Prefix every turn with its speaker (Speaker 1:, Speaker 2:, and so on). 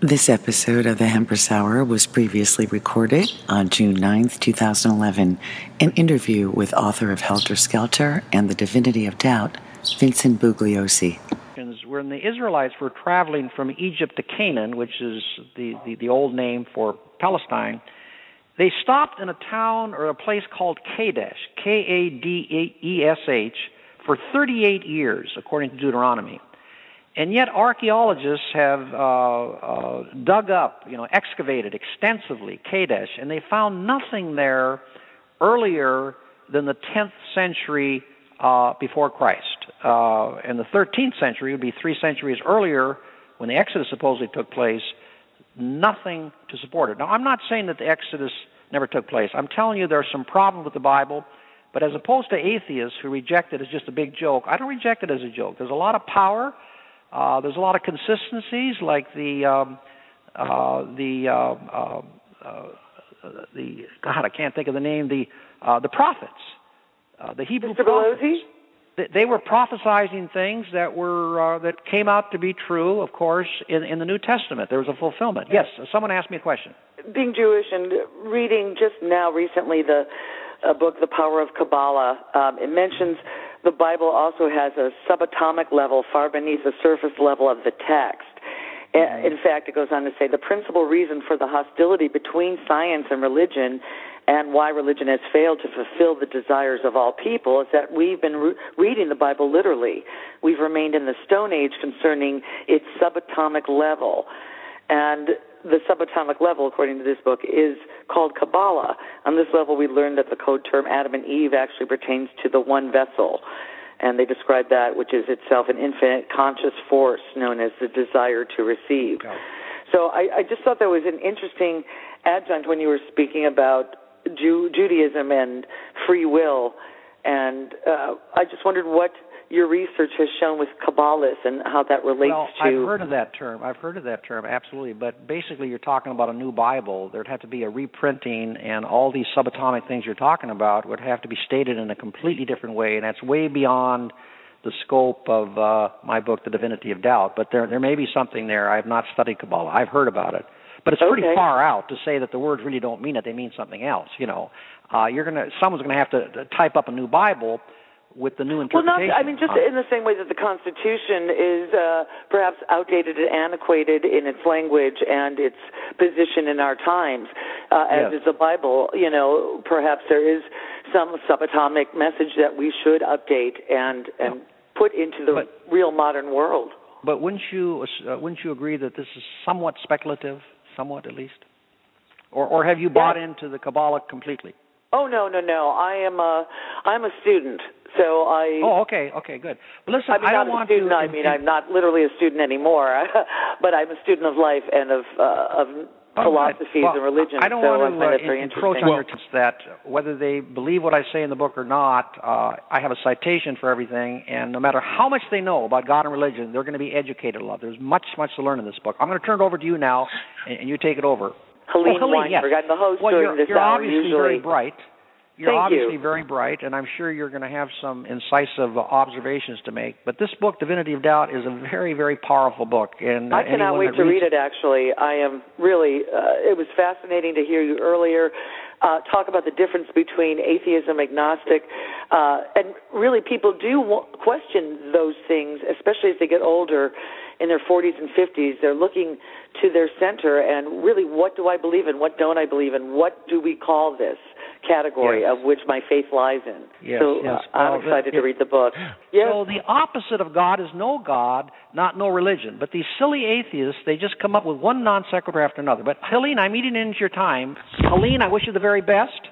Speaker 1: This episode of the Empress Hour was previously recorded on June 9th, 2011. An interview with author of Helter Skelter and the Divinity of Doubt, Vincent Bugliosi.
Speaker 2: When the Israelites were traveling from Egypt to Canaan, which is the old name for Palestine, they stopped in a town or a place called Kadesh, Kadesh, for 38 years, according to Deuteronomy. And yet archaeologists have dug up, excavated extensively Kadesh, and they found nothing there earlier than the 10th century before Christ. And the 13th century would be 3 centuries earlier, when the Exodus supposedly took place, nothing to support it. Now, I'm not saying that the Exodus never took place. I'm telling you there's some problem with the Bible, but as opposed to atheists who reject it as just a big joke, I don't reject it as a joke. There's a lot of power. There's a lot of consistencies, like God, I can't think of the name, the prophets, the Hebrew prophets. They were prophesizing things that came out to be true, of course, in the New Testament. There was a fulfillment. Yes, someone asked me a question.
Speaker 3: Being Jewish and reading just now recently the book, The Power of Kaballah, it mentions the Bible also has a subatomic level far beneath the surface level of the text. In fact, it goes on to say the principal reason for the hostility between science and religion and why religion has failed to fulfill the desires of all people is that we've been reading the Bible literally. We've remained in the Stone Age concerning its subatomic level. And the subatomic level, according to this book, is called Kaballah. On this level, we learned that the code term Adam and Eve actually pertains to the one vessel. And they describe that, which is itself an infinite conscious force known as the desire to receive. Okay. So I just thought that was an interesting adjunct when you were speaking about Judaism and free will. And I just wondered what your research has shown with Kabbalists and how that relates to...
Speaker 2: I've heard of that term, absolutely. But basically you're talking about a new Bible. There'd have to be a reprinting, and all these subatomic things you're talking about would have to be stated in a completely different way, and that's way beyond the scope of my book, The Divinity of Doubt. But there may be something there. I have not studied Kaballah. I've heard about it. But it's pretty far out to say that the words really don't mean it. They mean something else, someone's going to have to type up a new Bible with the new interpretation.
Speaker 3: Well, just in the same way that the Constitution is perhaps outdated and antiquated in its language and its position in our times, as is the Bible, perhaps there is some subatomic message that we should update and put into the real modern world.
Speaker 2: But wouldn't you agree that this is somewhat speculative, somewhat at least? Or have you bought into the Kaballah completely?
Speaker 3: Oh, no. I'm a student. So
Speaker 2: okay, good. But listen,
Speaker 3: I'm not literally a student anymore, but I'm a student of life and of philosophies and religion.
Speaker 2: I don't want to encroach on your text that whether they believe what I say in the book or not, I have a citation for everything, and no matter how much they know about God and religion, they're going to be educated a lot. There's much to learn in this book. I'm going to turn it over to you now, and you take it over.
Speaker 3: Helene Weinberg, I'm the host during this hour.
Speaker 2: You're obviously very bright. You're obviously very bright, and I'm sure you're going to have some incisive observations to make. But this book, Divinity of Doubt, is a very, very powerful book. And
Speaker 3: I cannot wait to read it, actually. I am really, it was fascinating to hear you earlier talk about the difference between atheism, agnostic, and really people do question those things, especially as they get older in their 40s and 50s. They're looking to their center and really, what do I believe in? What don't I believe in? What do we call this category of which my faith lies in? I'm excited to read the book. Yes.
Speaker 2: So the opposite of God is no God, not no religion. But these silly atheists, they just come up with one non sequitur after another. But Helene, I'm eating into your time. Helene, I wish you the very best.